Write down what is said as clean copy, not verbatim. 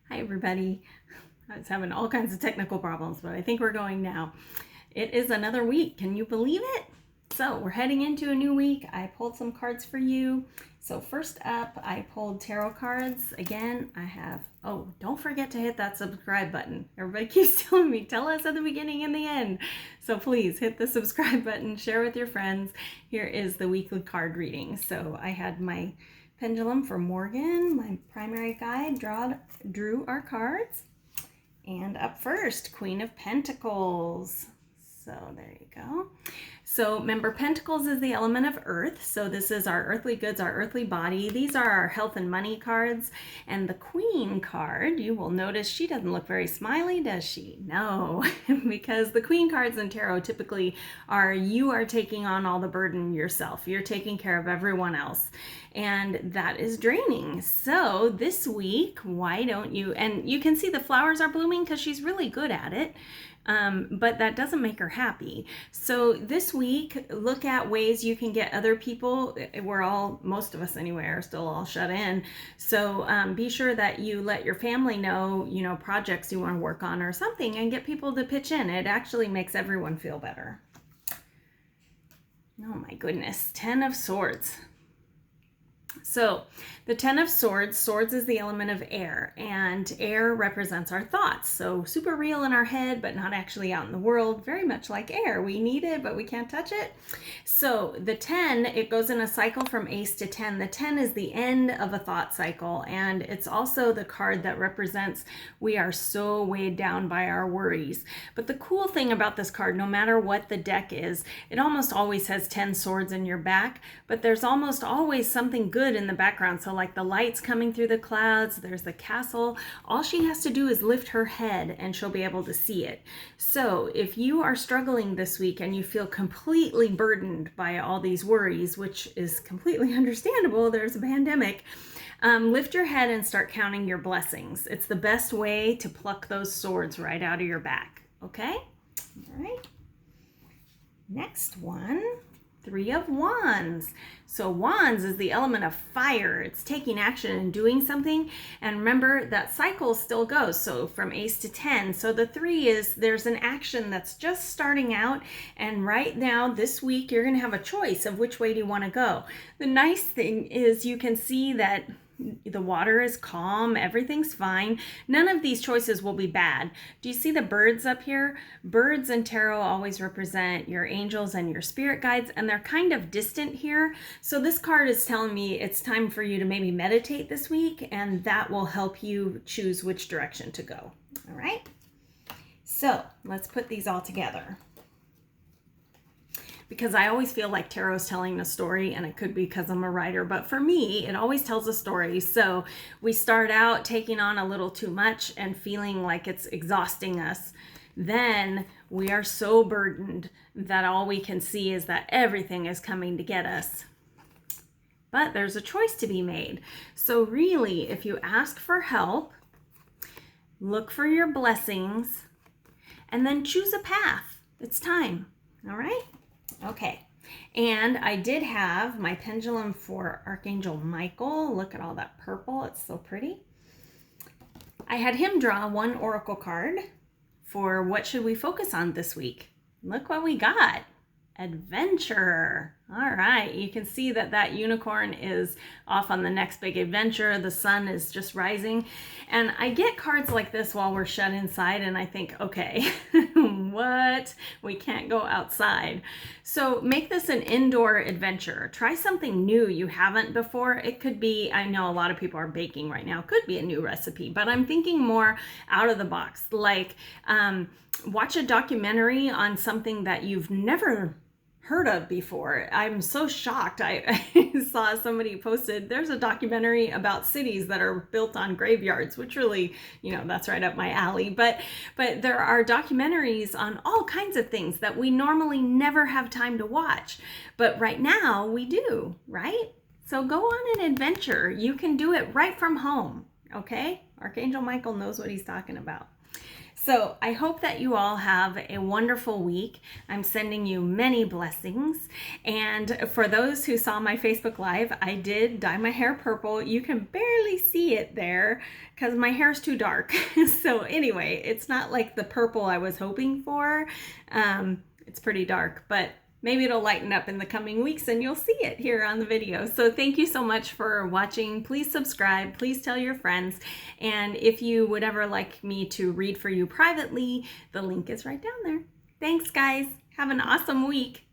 Hi everybody. I was having all kinds of technical problems, but I think we're going now. It is another week. Can you believe it? So we're heading into a new week. I pulled some cards for you. So first up, I pulled tarot cards. Again, I have, don't forget to hit that subscribe button. Everybody keeps telling me, tell us at the beginning and the end. So please hit the subscribe button, share with your friends. Here is the weekly card reading. So I had my pendulum for Morgan, my primary guide, drew our cards. And up first, Queen of Pentacles. So there you go. So remember, Pentacles is the element of earth. So this is our earthly goods, our earthly body. These are our health and money cards. And the Queen card, you will notice she doesn't look very smiley, does she? No, because the Queen cards in tarot typically are you are taking on all the burden yourself. You're taking care of everyone else. And that is draining. So this week, why don't you, and you can see the flowers are blooming because she's really good at it. But that doesn't make her happy. So this week, look at ways you can get other people. Most of us anyway, are still all shut in. So be sure that you let your family know, projects you want to work on or something, and get people to pitch in. It actually makes everyone feel better. Oh my goodness, 10 of Swords. So the 10 of Swords, swords is the element of air, and air represents our thoughts. So super real in our head, but not actually out in the world, very much like air. We need it, but we can't touch it. So the 10, it goes in a cycle from ace to 10. The 10 is the end of a thought cycle, and it's also the card that represents we are so weighed down by our worries. But the cool thing about this card, no matter what the deck is, it almost always has 10 swords in your back, but there's almost always something good in the background. So like the lights coming through the clouds, there's the castle. All she has to do is lift her head and she'll be able to see it. So if you are struggling this week and you feel completely burdened by all these worries, which is completely understandable, there's a pandemic, lift your head and start counting your blessings. It's the best way to pluck those swords right out of your back. Okay? All right. Next one. 3 of Wands. So Wands is the element of fire. It's taking action and doing something. And remember that cycle still goes. So from ace to 10. So the 3 is there's an action that's just starting out. And right now, this week, you're going to have a choice of which way do you want to go. The nice thing is you can see that the water is calm, everything's fine. None of these choices will be bad. Do you see the birds up here? Birds in tarot always represent your angels and your spirit guides, and they're kind of distant here. So this card is telling me it's time for you to maybe meditate this week, and that will help you choose which direction to go. All right? So let's put these all together, because I always feel like tarot's telling a story, and it could be because I'm a writer, but for me, it always tells a story. So we start out taking on a little too much and feeling like it's exhausting us. Then we are so burdened that all we can see is that everything is coming to get us. But there's a choice to be made. So really, if you ask for help, look for your blessings, and then choose a path. It's time. All right? Okay, and I did have my pendulum for Archangel Michael. Look at all that purple. It's so pretty. I had him draw one oracle card for what should we focus on this week. Look what we got. Adventure. All right, you can see that unicorn is off on the next big adventure. The sun is just rising. And I get cards like this while we're shut inside, and I think, okay, what? We can't go outside. So make this an indoor adventure. Try something new you haven't before. It could be, I know a lot of people are baking right now. It could be a new recipe, but I'm thinking more out of the box, like watch a documentary on something that you've never heard of before. I'm so shocked. I saw somebody posted, there's a documentary about cities that are built on graveyards, which really, that's right up my alley. But there are documentaries on all kinds of things that we normally never have time to watch. But right now we do, right? So go on an adventure. You can do it right from home, okay? Archangel Michael knows what he's talking about. So I hope that you all have a wonderful week. I'm sending you many blessings. And for those who saw my Facebook Live, I did dye my hair purple. You can barely see it there because my hair's too dark. So anyway, it's not like the purple I was hoping for. It's pretty dark, but maybe it'll lighten up in the coming weeks and you'll see it here on the video. So thank you so much for watching. Please subscribe. Please tell your friends. And if you would ever like me to read for you privately, the link is right down there. Thanks, guys. Have an awesome week.